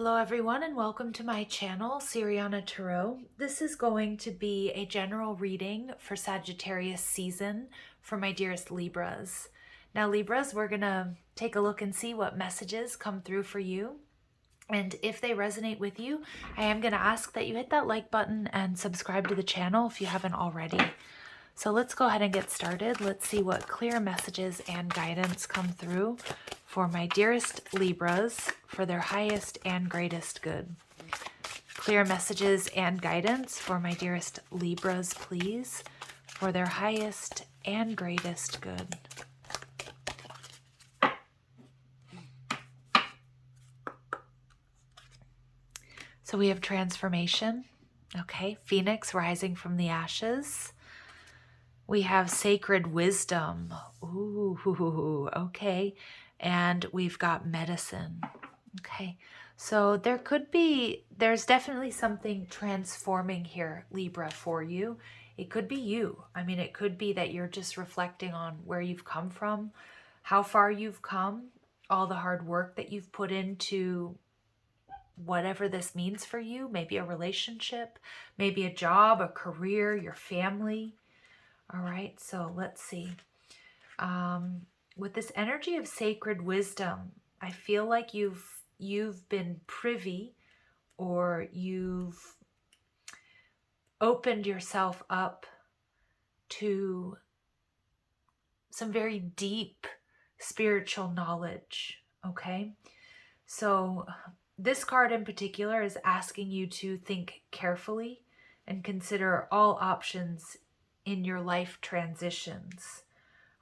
Hello everyone and welcome to my channel, Siriana Tarot. This is going to be a general reading for Sagittarius season for my dearest Libras. Now Libras, we're going to take a look and see what messages come through for you. And if they resonate with you, I am going to ask that you hit that like button and subscribe to the channel if you haven't already. So let's go ahead and get started. Let's see what clear messages and guidance come through for my dearest Libras for their highest and greatest good. Clear messages and guidance for my dearest Libras, please, for their highest and greatest good. So we have transformation. Okay, Phoenix rising from the ashes. We have sacred wisdom. Ooh, okay. And we've got medicine. Okay. So there's definitely something transforming here, Libra, for you. It could be you. I mean, it could be that you're just reflecting on where you've come from, how far you've come, all the hard work that you've put into whatever this means for you. Maybe a relationship, maybe a job, a career, your family. All right, so let's see. With this energy of sacred wisdom, I feel like you've been privy, or you've opened yourself up to some very deep spiritual knowledge, okay? So this card in particular is asking you to think carefully and consider all options in your life transitions.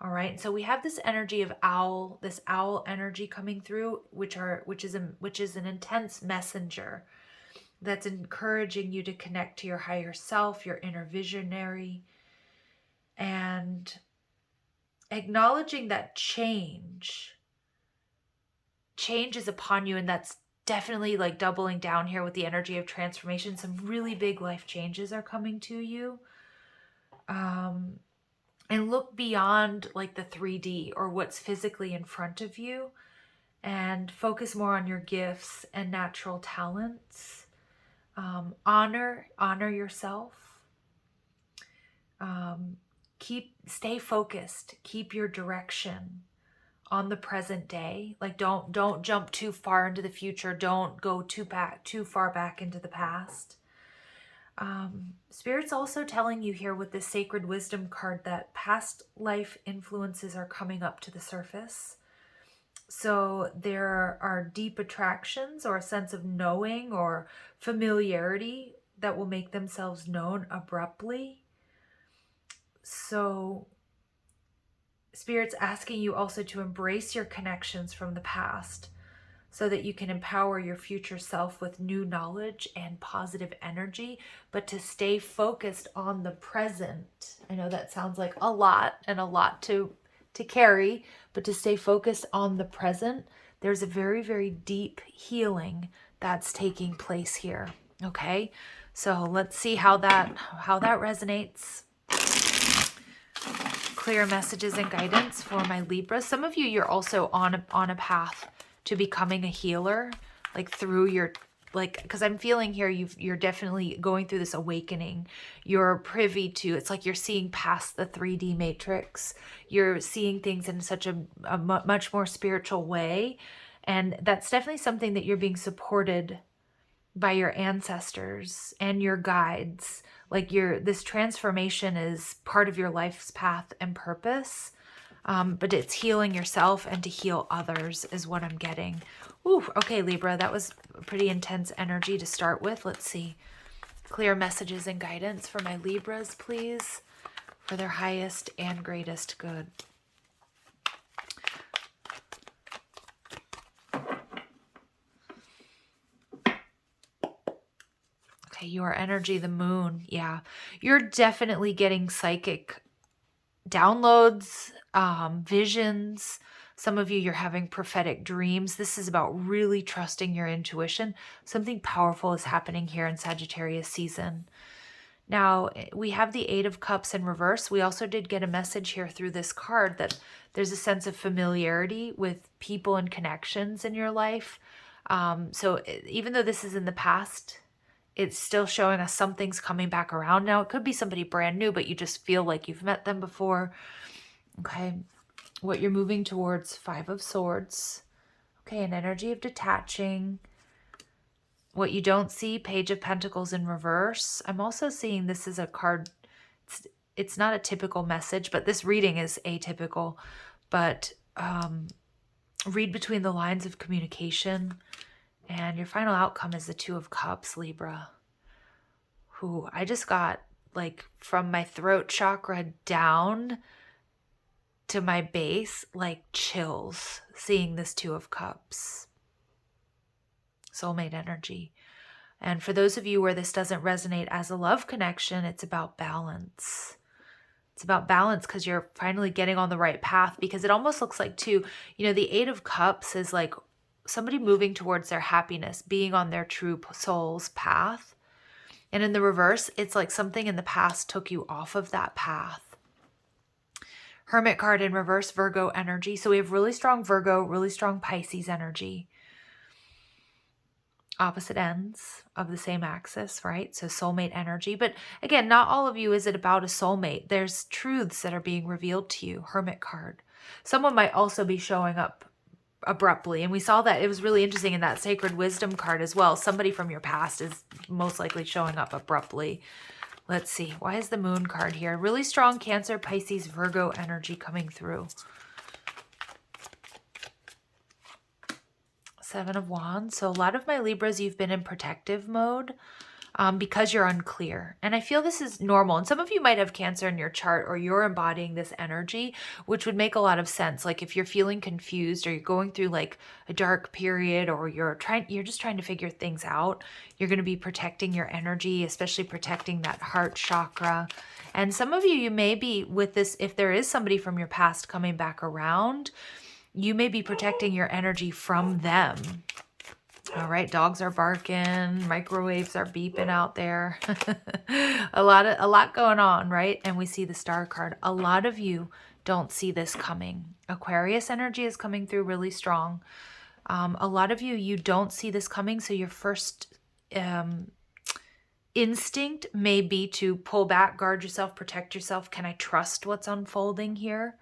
All right, so we have this energy of owl, this owl energy coming through, which is an intense messenger that's encouraging you to connect to your higher self, your inner visionary, and acknowledging that change is upon you. And that's definitely like doubling down here with the energy of transformation. Some really big life changes are coming to you. And look beyond like the 3D or what's physically in front of you, and focus more on your gifts and natural talents. Honor yourself. Stay focused. Keep your direction on the present day. Like don't jump too far into the future. Don't go too far back into the past. Spirit's also telling you here with this sacred wisdom card that past life influences are coming up to the surface. So there are deep attractions or a sense of knowing or familiarity that will make themselves known abruptly. So Spirit's asking you also to embrace your connections from the past, so that you can empower your future self with new knowledge and positive energy, but to stay focused on the present. I know that sounds like a lot and a lot to carry, but to stay focused on the present, there's a very, very deep healing that's taking place here. Okay, so let's see how that resonates. Clear messages and guidance for my Libra. Some of you, you're also on a path to becoming a healer, like through your, like, because I'm feeling here you're definitely going through this awakening. You're privy to, it's like you're seeing past the 3D matrix. You're seeing things in such a much more spiritual way, and that's definitely something that you're being supported by your ancestors and your guides. Like this transformation is part of your life's path and purpose. But it's healing yourself and to heal others is what I'm getting. Ooh, okay, Libra, that was pretty intense energy to start with. Let's see. Clear messages and guidance for my Libras, please, for their highest and greatest good. Okay, your energy, the moon. Yeah, you're definitely getting psychic downloads, visions. Some of you, you're having prophetic dreams. This is about really trusting your intuition. Something powerful is happening here in Sagittarius season. Now, we have the Eight of Cups in reverse. We also did get a message here through this card that there's a sense of familiarity with people and connections in your life. So even though this is in the past, it's still showing us something's coming back around. Now, it could be somebody brand new, but you just feel like you've met them before. Okay. What you're moving towards, 5 of Swords. Okay, an energy of detaching. What you don't see, Page of Pentacles in reverse. I'm also seeing this is a card. It's not a typical message, but this reading is atypical. But read between the lines of communication. And your final outcome is the 2 of Cups, Libra. Who I just got, like, from my throat chakra down to my base, like chills seeing this 2 of Cups. Soulmate energy. And for those of you where this doesn't resonate as a love connection, it's about balance. It's about balance because you're finally getting on the right path, because it almost looks like too, you know, the 8 of Cups is like somebody moving towards their happiness, being on their true soul's path. And in the reverse, it's like something in the past took you off of that path. Hermit card in reverse, Virgo energy. So we have really strong Virgo, really strong Pisces energy. Opposite ends of the same axis, right? So soulmate energy. But again, not all of you is it about a soulmate. There's truths that are being revealed to you. Hermit card. Someone might also be showing up abruptly. And we saw that it was really interesting in that Sacred Wisdom card as well. Somebody from your past is most likely showing up abruptly. Let's see. Why is the Moon card here? Really strong Cancer, Pisces, Virgo energy coming through. 7 of Wands. So a lot of my Libras, you've been in protective mode because you're unclear. And I feel this is normal. And some of you might have Cancer in your chart, or you're embodying this energy, which would make a lot of sense. Like if you're feeling confused, or you're going through like a dark period, or you're just trying to figure things out, you're going to be protecting your energy, especially protecting that heart chakra. And some of you, you may be with this, if there is somebody from your past coming back around, you may be protecting your energy from them. All right, dogs are barking, microwaves are beeping out there. a lot going on, right? And we see the Star card. A lot of you don't see this coming. Aquarius energy is coming through really strong. A lot of you, you don't see this coming, so your first instinct may be to pull back, guard yourself, protect yourself. Can I trust what's unfolding here?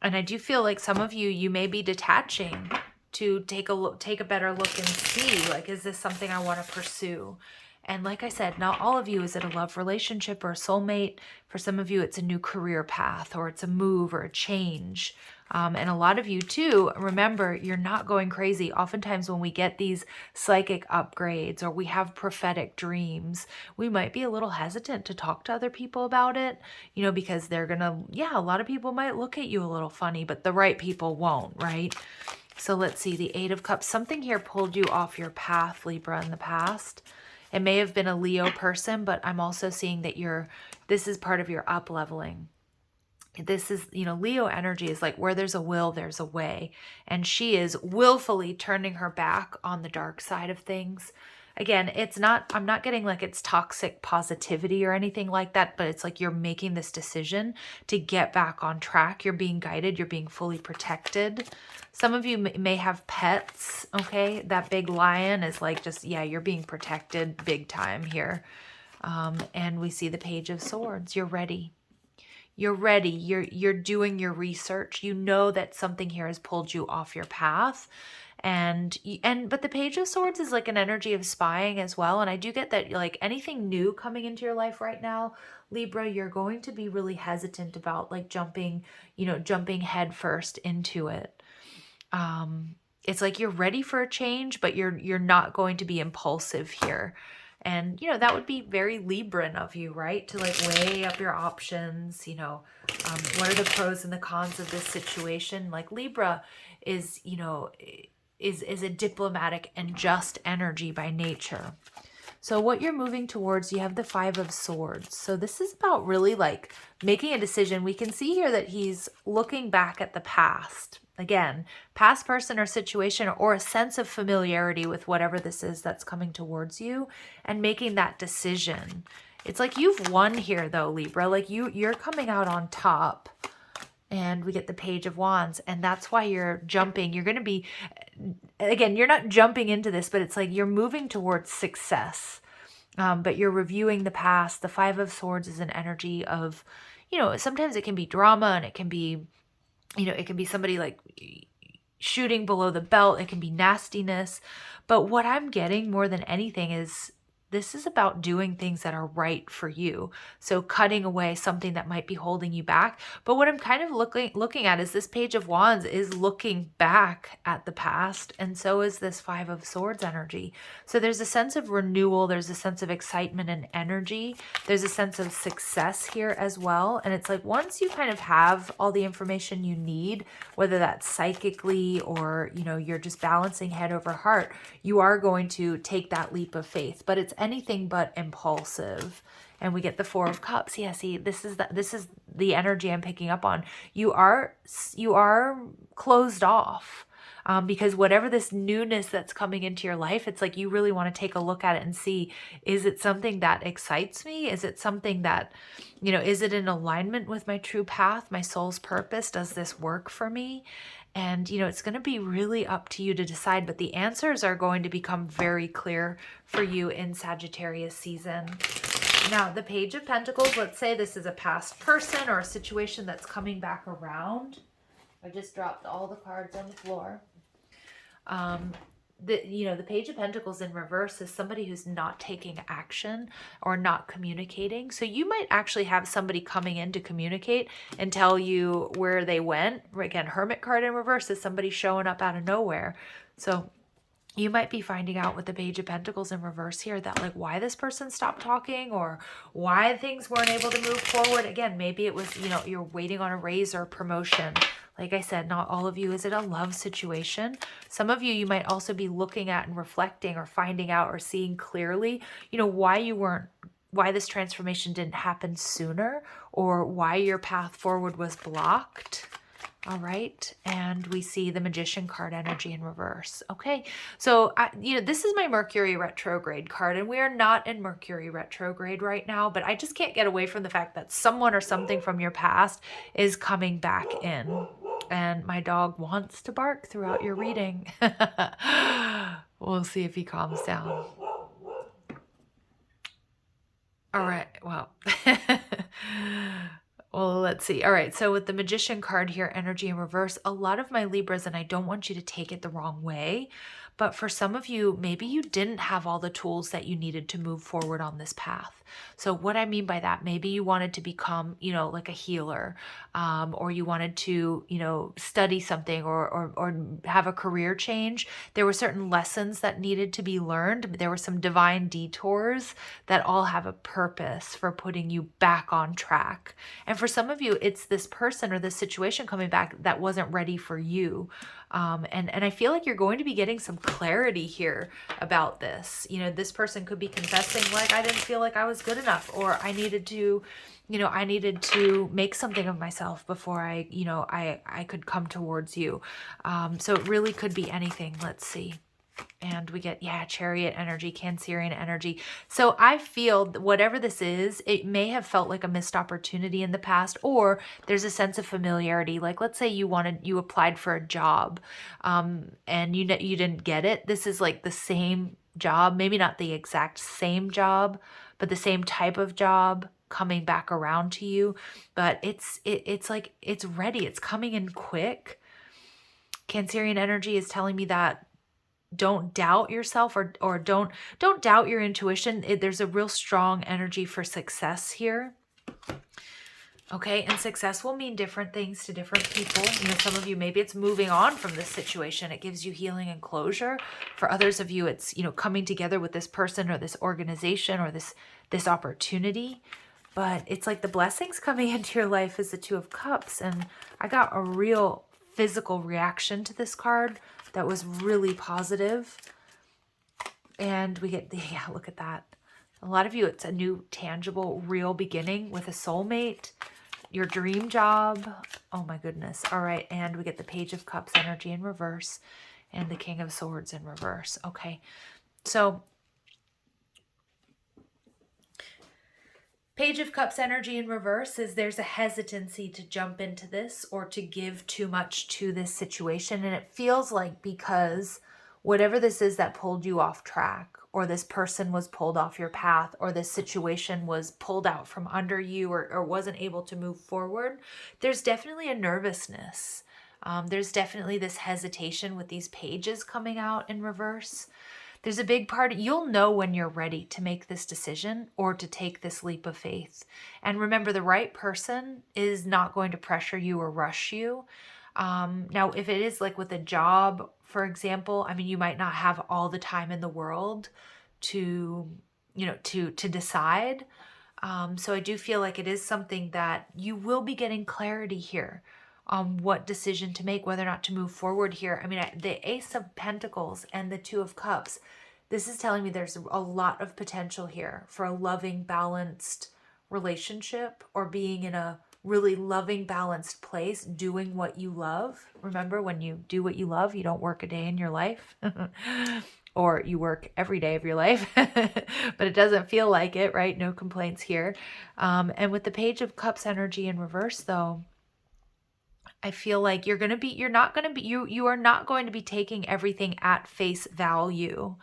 And I do feel like some of you, you may be detaching to take a better look and see, like, is this something I want to pursue? And like I said, not all of you is it a love relationship or a soulmate. For some of you, it's a new career path, or it's a move or a change. And a lot of you too, remember, you're not going crazy. Oftentimes when we get these psychic upgrades, or we have prophetic dreams, we might be a little hesitant to talk to other people about it, you know, because they're gonna, a lot of people might look at you a little funny, but the right people won't, right? So let's see, the 8 of Cups. Something here pulled you off your path, Libra, in the past. It may have been a Leo person, but I'm also seeing that this is part of your up leveling. This is, you know, Leo energy is like where there's a will, there's a way. And she is willfully turning her back on the dark side of things. Again, I'm not getting like it's toxic positivity or anything like that, but it's like you're making this decision to get back on track. You're being guided. You're being fully protected. Some of you may have pets, okay? That big lion is like just, you're being protected big time here. And we see the Page of Swords. You're ready. You're ready. You're doing your research. You know that something here has pulled you off your path. But the Page of Swords is like an energy of spying as well. And I do get that, like, anything new coming into your life right now, Libra, you're going to be really hesitant about like jumping head first into it. It's like you're ready for a change, but you're not going to be impulsive here. And, you know, that would be very Libran of you, right? To like weigh up your options, you know, what are the pros and the cons of this situation? Like Libra is, you know, is a diplomatic and just energy by nature. So what you're moving towards, you have the 5 of Swords. So this is about really like making a decision. We can see here that he's looking back at the past. Again, past person or situation, or a sense of familiarity with whatever this is that's coming towards you, and making that decision. It's like you've won here though, Libra. Like you're coming out on top. And we get the Page of Wands. And that's why you're jumping. You're going to be, again, you're not jumping into this, but it's like you're moving towards success. But you're reviewing the past. The Five of Swords is an energy of, sometimes it can be drama, and it can be, it can be somebody like shooting below the belt. It can be nastiness. But what I'm getting more than anything is this is about doing things that are right for you. So cutting away something that might be holding you back. But what I'm kind of looking at is this Page of Wands is looking back at the past. And so is this Five of Swords energy. So there's a sense of renewal. There's a sense of excitement and energy. There's a sense of success here as well. And it's like once you kind of have all the information you need, whether that's psychically or, you're just balancing head over heart, you are going to take that leap of faith. But it's anything but impulsive. And we get the Four of Cups. Yeah, see, this is the energy I'm picking up on. You are closed off. Because whatever this newness that's coming into your life, it's like you really want to take a look at it and see, is it something that excites me? Is it something that, is it in alignment with my true path, my soul's purpose? Does this work for me? And, it's going to be really up to you to decide, but the answers are going to become very clear for you in Sagittarius season. Now, the Page of Pentacles, let's say this is a past person or a situation that's coming back around. I just dropped all the cards on the floor. The Page of Pentacles in reverse is somebody who's not taking action or not communicating. So you might actually have somebody coming in to communicate and tell you where they went. Again, Hermit card in reverse is somebody showing up out of nowhere. So you might be finding out with the Page of Pentacles in reverse here that like why this person stopped talking or why things weren't able to move forward. Again, maybe it was, you're waiting on a raise or a promotion. Like I said, not all of you. Is it a love situation? Some of you might also be looking at and reflecting or finding out or seeing clearly, why this transformation didn't happen sooner or why your path forward was blocked. All right. And we see the Magician card energy in reverse. Okay. So, this is my Mercury retrograde card, and we are not in Mercury retrograde right now, but I just can't get away from the fact that someone or something from your past is coming back in. And my dog wants to bark throughout your reading. We'll see if he calms down. All right. Well, well, let's see. All right. So with the Magician card here, energy in reverse, a lot of my Libras, and I don't want you to take it the wrong way, but for some of you, maybe you didn't have all the tools that you needed to move forward on this path. So what I mean by that, maybe you wanted to become, like a healer, or you wanted to, study something or have a career change. There were certain lessons that needed to be learned. There were some divine detours that all have a purpose for putting you back on track. And for some of you, it's this person or this situation coming back that wasn't ready for you. And I feel like you're going to be getting some clarity here about this. This person could be confessing like, I didn't feel like I was good enough, or I needed to, I needed to make something of myself before I could come towards you. So it really could be anything. Let's see. And we get, Chariot energy, Cancerian energy. So I feel whatever this is, it may have felt like a missed opportunity in the past, or there's a sense of familiarity. Like, let's say you applied for a job, and you didn't get it. This is like the same job, maybe not the exact same job, but the same type of job coming back around to you. But it's like, it's ready. It's coming in quick. Cancerian energy is telling me that don't doubt yourself or don't doubt your intuition. There's a real strong energy for success here. Okay, and success will mean different things to different people. Some of you, maybe it's moving on from this situation. It gives you healing and closure. For others of you, it's, coming together with this person or this organization or this opportunity. But it's like the blessings coming into your life is the Two of Cups. And I got a real physical reaction to this card that was really positive. And we get, look at that. A lot of you, it's a new, tangible, real beginning with a soulmate, your dream job. Oh my goodness. All right. And we get the Page of Cups energy in reverse and the King of Swords in reverse. Okay. So Page of Cups energy in reverse is there's a hesitancy to jump into this or to give too much to this situation. And it feels like because whatever this is that pulled you off track, or this person was pulled off your path, or this situation was pulled out from under you, or wasn't able to move forward, there's definitely a nervousness. There's definitely this hesitation with these pages coming out in reverse. There's a big part, you'll know when you're ready to make this decision or to take this leap of faith. And remember, the right person is not going to pressure you or rush you. Now, if it is like with a job, for example, I mean, you might not have all the time in the world to, to decide. So I do feel like it is something that you will be getting clarity here on what decision to make, whether or not to move forward here. I mean, the Ace of Pentacles and the Two of Cups, this is telling me there's a lot of potential here for a loving, balanced relationship, or being in a really loving, balanced place, doing what you love. Remember, when you do what you love, you don't work a day in your life. Or you work every day of your life, but it doesn't feel like it, right? No complaints here. And with the Page of Cups energy in reverse, though, I feel like you are not going to be taking everything at face value.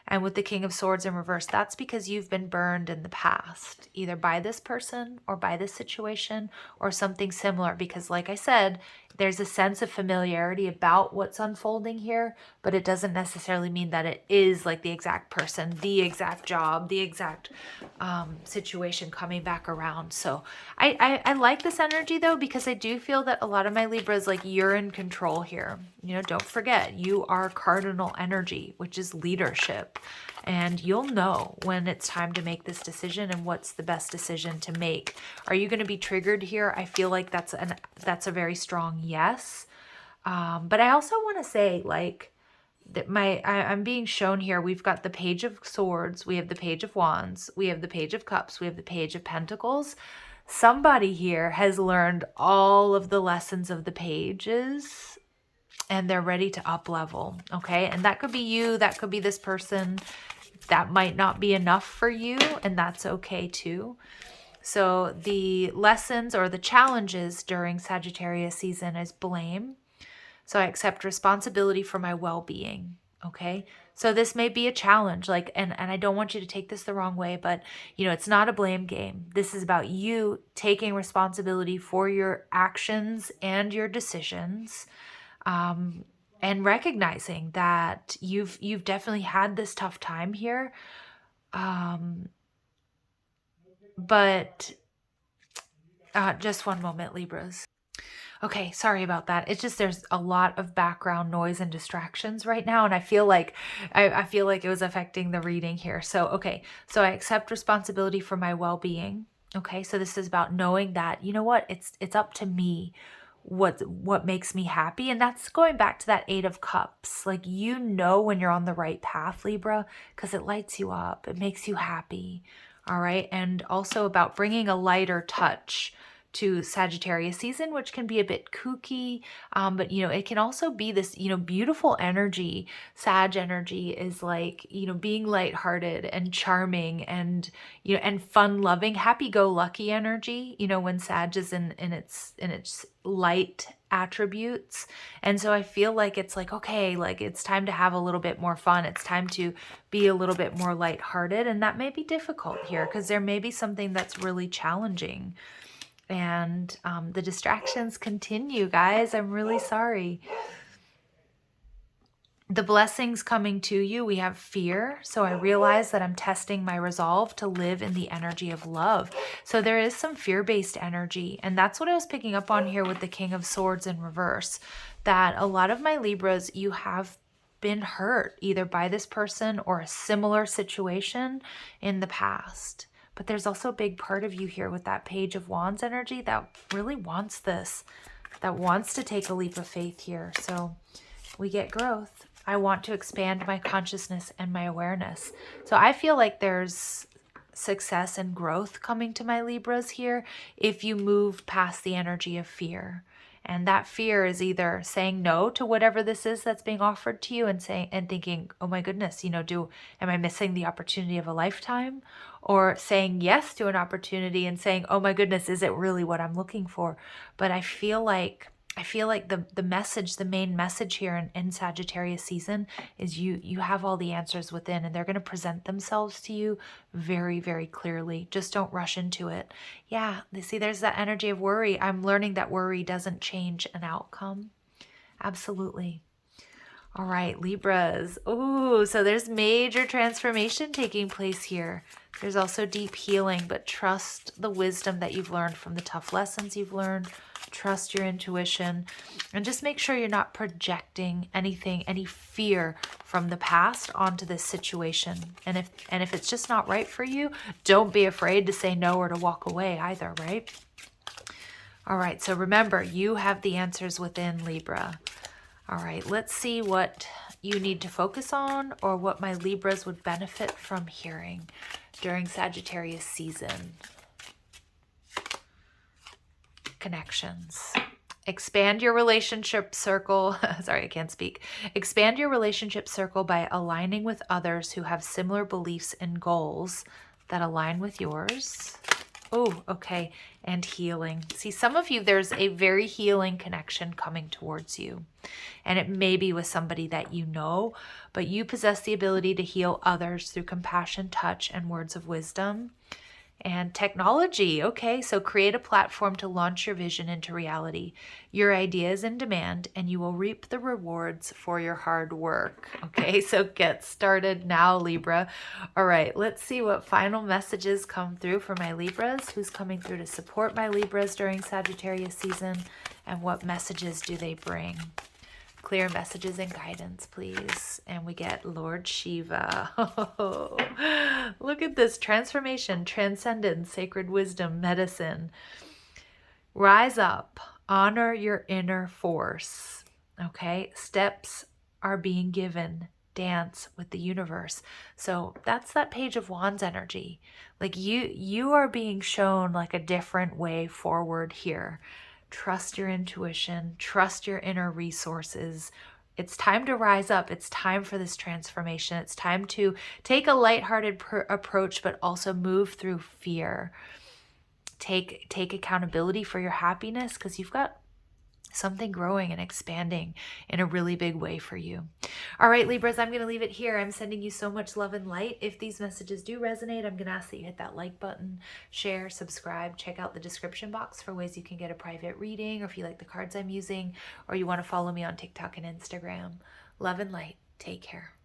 And with the King of Swords in reverse, that's because you've been burned in the past, either by this person or by this situation or something similar. Because like I said, there's a sense of familiarity about what's unfolding here, but it doesn't necessarily mean that it is like the exact person, the exact job, the exact situation coming back around. So I like this energy though, because I do feel that a lot of my Libras, like, you're in control here. Don't forget, you are cardinal energy, which is leadership. And you'll know when it's time to make this decision and what's the best decision to make. Are you going to be triggered here? I feel like that's a very strong yes. But I also want to say, like, that I'm being shown here, we've got the Page of Swords, we have the Page of Wands, we have the Page of Cups, we have the Page of Pentacles. Somebody here has learned all of the lessons of the pages, and they're ready to up level, okay? And that could be you, that could be this person. That might not be enough for you, and that's okay too. So the lessons or the challenges during Sagittarius season is blame. So I accept responsibility for my well-being, okay? So this may be a challenge, like, and I don't want you to take this the wrong way, but it's not a blame game. This is about you taking responsibility for your actions and your decisions, and recognizing that you've definitely had this tough time here. But just one moment, Libras. Okay, sorry about that. It's just there's a lot of background noise and distractions right now, and I feel like I feel like it was affecting the reading here. So okay, so I accept responsibility for my well-being. Okay, so this is about knowing that, you know what, it's up to me what makes me happy. And that's going back to that Eight of Cups. Like, when you're on the right path, Libra, because it lights you up, it makes you happy. All right, and also about bringing a lighter touch to Sagittarius season, which can be a bit kooky, but it can also be this beautiful energy. Sag energy is like being lighthearted and charming and and fun-loving, happy-go-lucky energy. When Sag is in its light attributes. And so I feel like it's like, okay, like, it's time to have a little bit more fun. It's time to be a little bit more lighthearted, and that may be difficult here because there may be something that's really challenging. And the distractions continue, guys. I'm really sorry. The blessings coming to you, we have fear. So I realize that I'm testing my resolve to live in the energy of love. So there is some fear-based energy. And that's what I was picking up on here with the King of Swords in reverse. That a lot of my Libras, you have been hurt either by this person or a similar situation in the past. But there's also a big part of you here with that Page of Wands energy that really wants this, that wants to take a leap of faith here. So we get growth. I want to expand my consciousness and my awareness. So I feel like there's success and growth coming to my Libras here if you move past the energy of fear And that fear is either saying no to whatever this is that's being offered to you and thinking, oh my goodness, am I missing the opportunity of a lifetime? Or saying yes to an opportunity and saying, oh my goodness, is it really what I'm looking for? But I feel like the message, the main message here in Sagittarius season is you have all the answers within, and they're going to present themselves to you very, very clearly. Just don't rush into it. Yeah, see, there's that energy of worry. I'm learning that worry doesn't change an outcome. Absolutely. All right, Libras. Oh, so there's major transformation taking place here. There's also deep healing, but trust the wisdom that you've learned from the tough lessons you've learned. Trust your intuition, and just make sure you're not projecting anything, any fear from the past onto this situation. And if it's just not right for you, don't be afraid to say no or to walk away either, right? All right, so remember, you have the answers within, Libra. All right, let's see what you need to focus on or what my Libras would benefit from hearing during Sagittarius season. Connections. Expand your relationship circle. Sorry, I can't speak. Expand your relationship circle by aligning with others who have similar beliefs and goals that align with yours. Oh, okay. And healing. See, some of you, there's a very healing connection coming towards you. And it may be with somebody that you know, but you possess the ability to heal others through compassion, touch, and words of wisdom. And technology. Okay, so create a platform to launch your vision into reality. Your idea is in demand and you will reap the rewards for your hard work. Okay, so get started now, Libra. All right, let's see what final messages come through for my Libras. Who's coming through to support my Libras during Sagittarius season, and what messages do they bring? Clear messages and guidance, please. And we get Lord Shiva. Oh, look at this transformation, transcendence, sacred wisdom, medicine. Rise up, honor your inner force. Okay, steps are being given. Dance with the universe. So that's that Page of Wands energy. Like you are being shown like a different way forward here. Trust your intuition, trust your inner resources. It's time to rise up. It's time for this transformation. It's time to take a lighthearted approach, but also move through fear. Take accountability for your happiness, because you've got something growing and expanding in a really big way for you. All right, Libras, I'm going to leave it here. I'm sending you so much love and light. If these messages do resonate, I'm going to ask that you hit that like button, share, subscribe, check out the description box for ways you can get a private reading, or if you like the cards I'm using, or you want to follow me on TikTok and Instagram. Love and light. Take care.